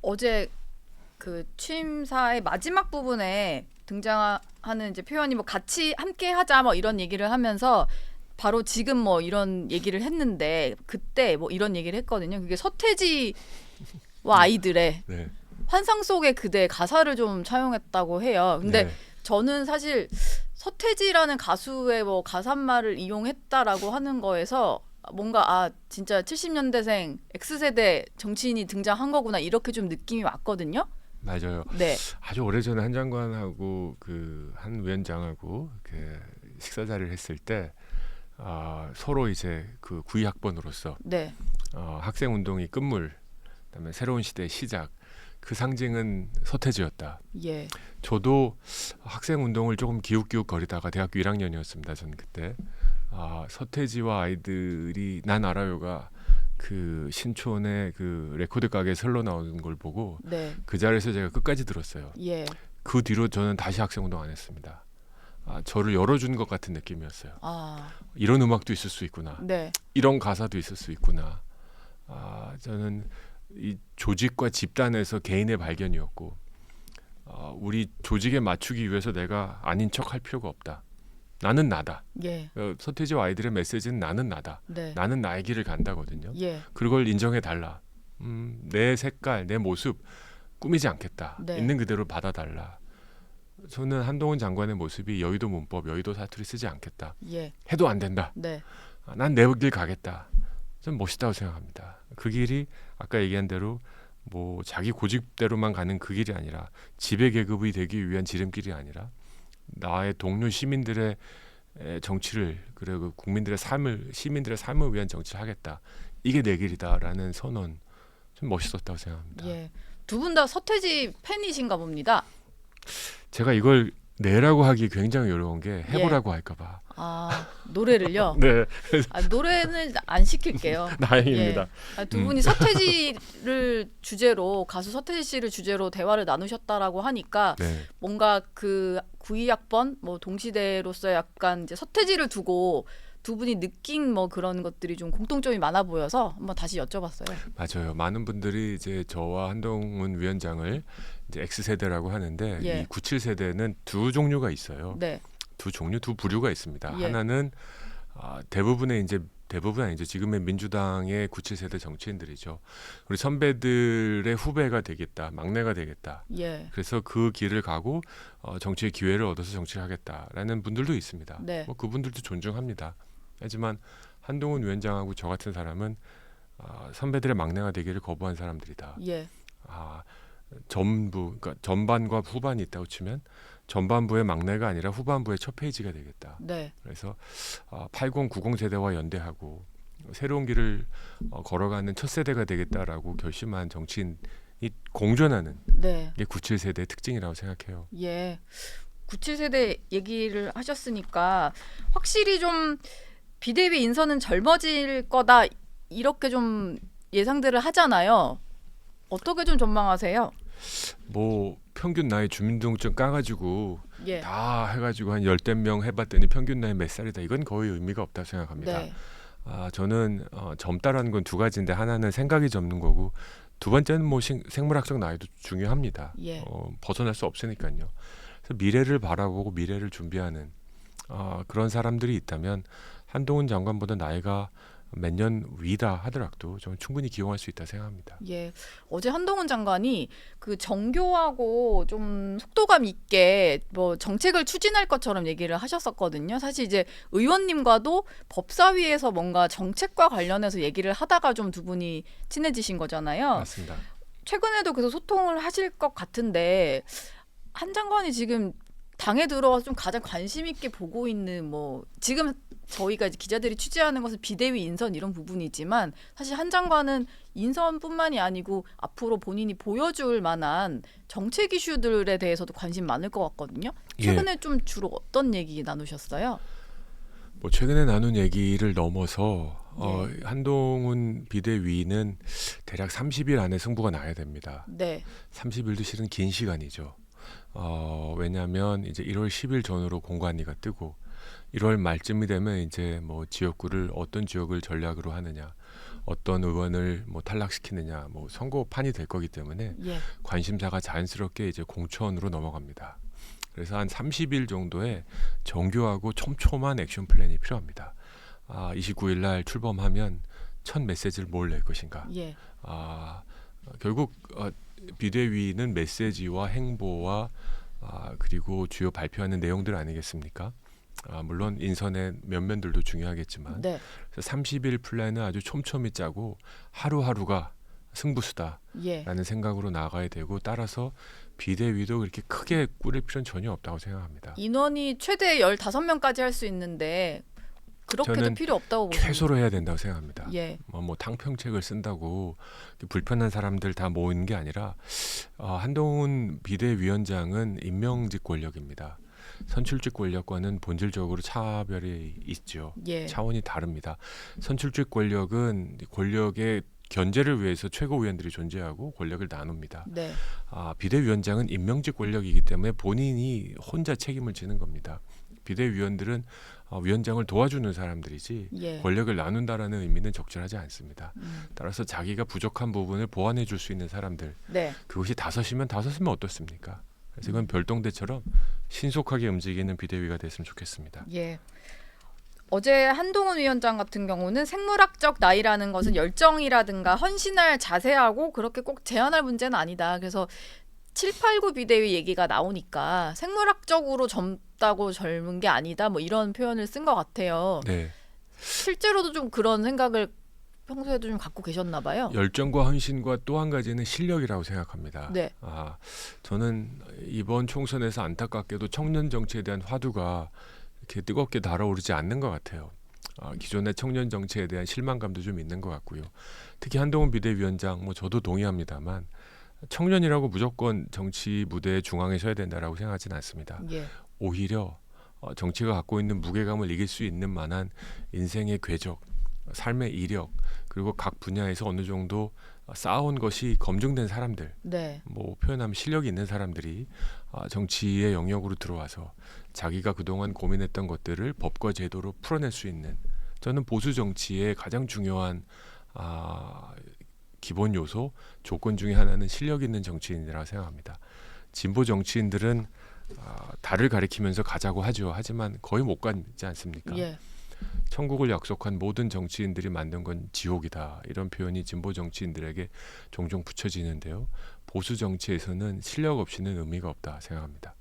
어제 그 취임사의 마지막 부분에 등장하는 이제 표현이 뭐 같이 함께 하자 뭐 이런 얘기를 하면서 바로 지금 뭐 이런 얘기를 했는데 그때 뭐 이런 얘기를 했거든요. 그게 서태지와 아이들의 네. 환상 속의 그대 가사를 좀 차용했다고 해요. 근데 네. 저는 사실 서태지라는 가수의 뭐 가사말을 이용했다라고 하는 거에서 뭔가 진짜 70년대생 X세대 정치인이 등장한 거구나 이렇게 좀 느낌이 왔거든요. 맞아요. 네. 아주 오래전에 한 장관하고 그 한 위원장하고 그 식사 자리를 했을 때 서로 이제 그 구의학번으로서 네. 학생 운동이 끝물, 그다음에 새로운 시대의 시작, 그 상징은 서태지였다. 예. 저도 학생 운동을 조금 기웃기웃 거리다가 대학교 1학년이었습니다. 전 그때 서태지와 아이들이 난 알아요가 그 신촌의 그 레코드 가게에서 흘러나오는 걸 보고 네. 그 자리에서 제가 끝까지 들었어요. 예. 그 뒤로 저는 다시 학생 운동 안 했습니다. 저를 열어준 것 같은 느낌이었어요. 이런 음악도 있을 수 있구나. 네. 이런 가사도 있을 수 있구나. 저는 이 조직과 집단에서 개인의 발견이었고 우리 조직에 맞추기 위해서 내가 아닌 척 할 필요가 없다. 나는 나다. 예. 서태지와 아이들의 메시지는 나는 나다. 네. 나는 나의 길을 간다거든요. 예. 그걸 인정해 달라. 내 색깔, 내 모습 꾸미지 않겠다. 네. 있는 그대로 받아달라. 저는 한동훈 장관의 모습이 여의도 문법, 여의도 사투리 쓰지 않겠다. 예. 해도 안 된다. 네. 난 내 길 가겠다. 좀 멋있다고 생각합니다. 그 길이 아까 얘기한 대로 뭐 자기 고집대로만 가는 그 길이 아니라 지배 계급이 되기 위한 지름길이 아니라 나의 동료 시민들의 정치를, 그리고 국민들의 삶을, 시민들의 삶을 위한 정치를 하겠다. 이게 내 길이다라는 선언, 좀 멋있었다고 생각합니다. 예. 두 분 다 서태지 팬이신가 봅니다. 제가 이걸 내라고 하기 굉장히 어려운 게 해보라고 할까봐. 노래를요? 네, 노래는 안 시킬게요. 다행입니다. 예. 두 분이 서태지를 주제로, 가수 서태지 씨를 주제로 대화를 나누셨다라고 하니까 네. 뭔가 그 92학번 뭐 동시대로서 약간 이제 서태지를 두고 두 분이 느낀 뭐 그런 것들이 좀 공통점이 많아 보여서 한번 다시 여쭤봤어요. 맞아요. 많은 분들이 이제 저와 한동훈 위원장을 이제 X세대라고 하는데 예. 이 97세대는 두 종류가 있어요. 네. 두 부류가 있습니다. 예. 하나는 대부분의 이제 대부분 아니죠. 지금의 민주당의 97세대 정치인들이죠. 우리 선배들의 후배가 되겠다, 막내가 되겠다. 예. 그래서 그 길을 가고 정치의 기회를 얻어서 정치를 하겠다라는 분들도 있습니다. 네. 뭐 그분들도 존중합니다. 하지만 한동훈 위원장하고 저 같은 사람은 선배들의 막내가 되기를 거부한 사람들이다. 예. 그러니까 전반과 후반이 있다고 치면 전반부의 막내가 아니라 후반부의 첫 페이지가 되겠다. 네. 그래서 80, 90 세대와 연대하고 새로운 길을 걸어가는 첫 세대가 되겠다라고 결심한 정치인이 공존하는 네. 게 97세대의 특징이라고 생각해요. 예. 97세대 얘기를 하셨으니까 확실히 좀 비대위 인선은 젊어질 거다 이렇게 좀 예상들을 하잖아요. 어떻게 좀 전망하세요? 뭐 평균 나이 주민등록증 까가지고 예. 다 해가지고 한 10대 명 해봤더니 평균 나이 몇 살이다. 이건 거의 의미가 없다고 생각합니다. 네. 저는 젊다라는 건 두 가지인데 하나는 생각이 젊는 거고 두 번째는 뭐 생물학적 나이도 중요합니다. 예. 벗어날 수 없으니까요. 그래서 미래를 바라보고 미래를 준비하는 그런 사람들이 있다면 한동훈 장관보다 나이가 몇 년 위다 하더라도 저는 충분히 기용할 수 있다 생각합니다. 예. 어제 한동훈 장관이 그 정교하고 좀 속도감 있게 뭐 정책을 추진할 것처럼 얘기를 하셨었거든요. 사실 이제 의원님과도 법사위에서 뭔가 정책과 관련해서 얘기를 하다가 좀 두 분이 친해지신 거잖아요. 맞습니다. 최근에도 그래서 소통을 하실 것 같은데 한 장관이 지금 당에 들어와서 좀 가장 관심 있게 보고 있는 뭐 지금 저희가 이제 기자들이 취재하는 것은 비대위 인선 이런 부분이지만 사실 한 장관은 인선뿐만이 아니고 앞으로 본인이 보여줄 만한 정책 이슈들에 대해서도 관심 많을 것 같거든요. 최근에 좀 주로 어떤 얘기 나누셨어요? 뭐 최근에 나눈 얘기를 넘어서 한동훈 비대위는 대략 30일 안에 승부가 나야 됩니다. 네. 30일도 실은 긴 시간이죠. 왜냐하면 이제 1월 10일 전후로 공관위가 뜨고 1월 말쯤이 되면 이제 뭐 지역구를 어떤 지역을 전략으로 하느냐, 어떤 의원을 뭐 탈락시키느냐, 뭐 선거판이 될 거기 때문에 예. 관심사가 자연스럽게 이제 공천으로 넘어갑니다. 그래서 한 30일 정도의 정교하고 촘촘한 액션 플랜이 필요합니다. 29일 날 출범하면 첫 메시지를 뭘 낼 것인가. 예. 결국 비대위는 메시지와 행보와 그리고 주요 발표하는 내용들 아니겠습니까? 물론 인선의 면면들도 중요하겠지만 네. 30일 플랜은 아주 촘촘히 짜고 하루하루가 승부수다라는 예. 생각으로 나가야 되고 따라서 비대위도 그렇게 크게 꾸릴 필요는 전혀 없다고 생각합니다. 인원이 최대 15명까지 할 수 있는데 그렇게도 저는 필요 없다고 보십니까? 최소로 해야 된다고 생각합니다. 예. 뭐 탕평책을 쓴다고 불편한 사람들 다 모이는 게 아니라 한동훈 비대위원장은 임명직 권력입니다. 선출직 권력과는 본질적으로 차별이 있죠. 예. 차원이 다릅니다. 선출직 권력은 권력의 견제를 위해서 최고위원들이 존재하고 권력을 나눕니다. 네. 비대위원장은 임명직 권력이기 때문에 본인이 혼자 책임을 지는 겁니다. 비대위원들은 위원장을 도와주는 사람들이지 예. 권력을 나눈다라는 의미는 적절하지 않습니다. 따라서 자기가 부족한 부분을 보완해 줄 수 있는 사람들, 네. 그것이 5이면 어떻습니까? 그래서 이건 별동대처럼 신속하게 움직이는 비대위가 됐으면 좋겠습니다. 예. 어제 한동훈 위원장 같은 경우는 생물학적 나이라는 것은 열정이라든가 헌신할 자세하고 그렇게 꼭 제한할 문제는 아니다. 그래서 7, 8, 9 비대위 얘기가 나오니까 생물학적으로 젊다고 젊은 게 아니다. 뭐 이런 표현을 쓴 것 같아요. 네, 실제로도 좀 그런 생각을 평소에도 좀 갖고 계셨나 봐요. 열정과 헌신과 또 한 가지는 실력이라고 생각합니다. 네. 저는 이번 총선에서 안타깝게도 청년 정치에 대한 화두가 이렇게 뜨겁게 달아오르지 않는 것 같아요. 기존의 청년 정치에 대한 실망감도 좀 있는 것 같고요. 특히 한동훈 비대위원장, 뭐 저도 동의합니다만 청년이라고 무조건 정치 무대의 중앙에 서야 된다라고 생각하지는 않습니다. 예. 오히려 정치가 갖고 있는 무게감을 이길 수 있는 만한 인생의 궤적, 삶의 이력, 그리고 각 분야에서 어느 정도 쌓아온 것이 검증된 사람들, 네. 뭐 표현하면 실력이 있는 사람들이 정치의 영역으로 들어와서 자기가 그동안 고민했던 것들을 법과 제도로 풀어낼 수 있는, 저는 보수 정치의 가장 중요한 기본 요소, 조건 중에 하나는 실력 있는 정치인이라고 생각합니다. 진보 정치인들은 달을 가리키면서 가자고 하죠. 하지만 거의 못 가지 않습니까? 예. 천국을 약속한 모든 정치인들이 만든 건 지옥이다. 이런 표현이 진보 정치인들에게 종종 붙여지는데요. 보수 정치에서는 실력 없이는 의미가 없다 생각합니다.